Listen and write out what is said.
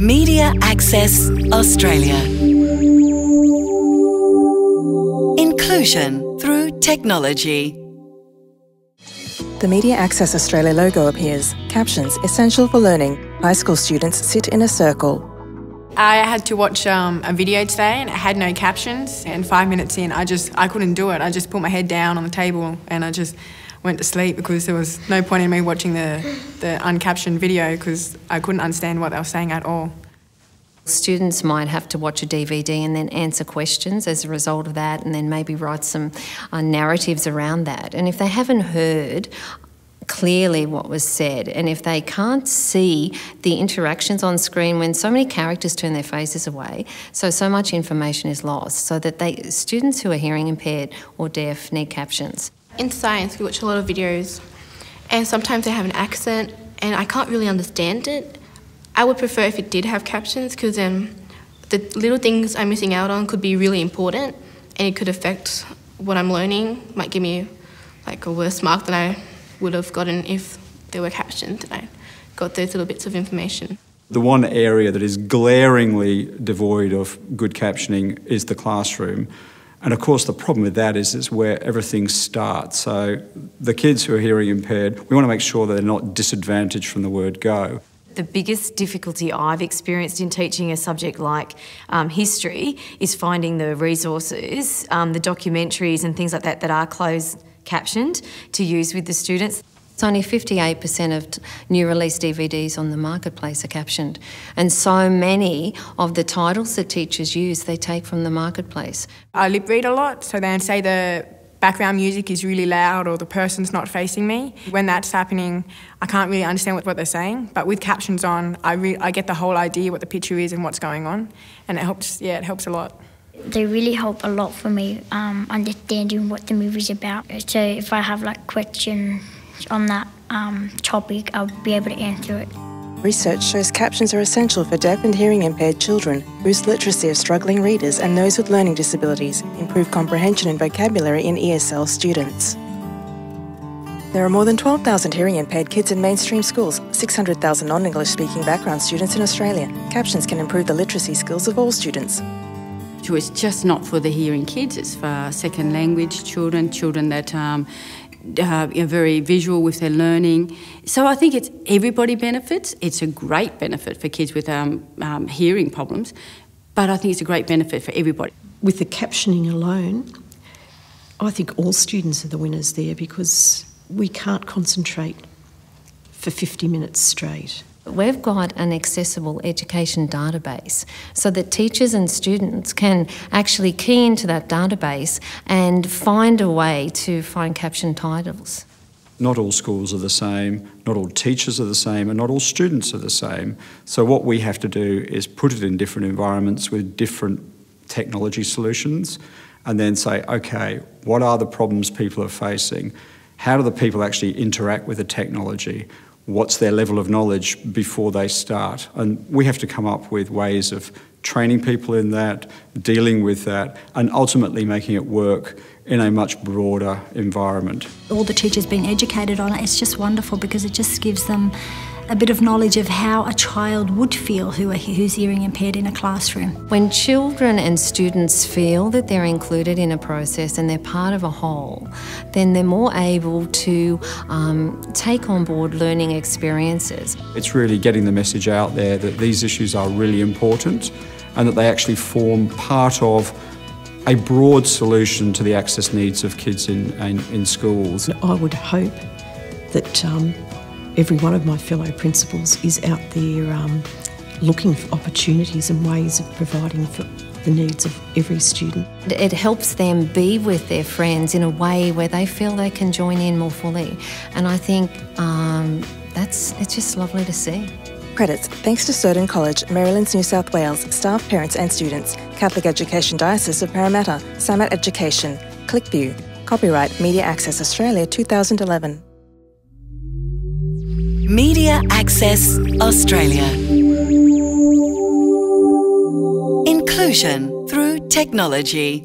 Media Access Australia. Inclusion through technology. The Media Access Australia logo appears. Captions, essential for learning. High school students sit in a circle. I had to watch a video today and it had no captions, and 5 minutes in I couldn't do it. I just put my head down on the table and I just went to sleep because there was no point in me watching the uncaptioned video because I couldn't understand what they were saying at all. Students might have to watch a DVD and then answer questions as a result of that, and then maybe write some narratives around that. And if they haven't heard clearly what was said, and if they can't see the interactions on screen when so many characters turn their faces away, so much information is lost, so that students who are hearing impaired or deaf need captions. In science, we watch a lot of videos, and sometimes they have an accent, and I can't really understand it. I would prefer if it did have captions, because then the little things I'm missing out on could be really important, and it could affect what I'm learning. Might give me like a worse mark than I would have gotten if there were captions and I got those little bits of information. The one area that is glaringly devoid of good captioning is the classroom. And of course the problem with that is it's where everything starts. So the kids who are hearing impaired, we want to make sure that they're not disadvantaged from the word go. The biggest difficulty I've experienced in teaching a subject like history is finding the resources, the documentaries and things like that are closed captioned to use with the students. It's only 58% of new release DVDs on the marketplace are captioned, and so many of the titles that teachers use they take from the marketplace. I lip read a lot, so then say the background music is really loud or the person's not facing me. When that's happening, I can't really understand what they're saying, but with captions on, I get the whole idea what the picture is and what's going on, and it helps a lot. They really help a lot for me understanding what the movie's about. So if I have like questions on that topic, I'll be able to answer it. Research shows captions are essential for deaf and hearing impaired children, boost literacy of struggling readers and those with learning disabilities, improve comprehension and vocabulary in ESL students. There are more than 12,000 hearing impaired kids in mainstream schools, 600,000 non-English speaking background students in Australia. Captions can improve the literacy skills of all students. It's just not for the hearing kids, it's for second language children that are very visual with their learning. So I think everybody benefits. It's a great benefit for kids with hearing problems, but I think it's a great benefit for everybody. With the captioning alone, I think all students are the winners there, because we can't concentrate for 50 minutes straight. We've got an accessible education database so that teachers and students can actually key into that database and find a way to find captioned titles. Not all schools are the same, not all teachers are the same, and not all students are the same. So what we have to do is put it in different environments with different technology solutions and then say, okay, what are the problems people are facing? How do the people actually interact with the technology? What's their level of knowledge before they start? And we have to come up with ways of training people in that, dealing with that, and ultimately making it work in a much broader environment. All the teachers being educated on it, it's just wonderful because it just gives them a bit of knowledge of how a child would feel who's hearing impaired in a classroom. When children and students feel that they're included in a process and they're part of a whole, then they're more able to take on board learning experiences. It's really getting the message out there that these issues are really important and that they actually form part of a broad solution to the access needs of kids in schools. I would hope that every one of my fellow principals is out there looking for opportunities and ways of providing for the needs of every student. It helps them be with their friends in a way where they feel they can join in more fully, and I think it's just lovely to see. Credits thanks to Sturton College, Maryland's New South Wales, staff, parents and students, Catholic Education Diocese of Parramatta, Samat Education, ClickView. Copyright Media Access Australia 2011. Media Access Australia. Inclusion through technology.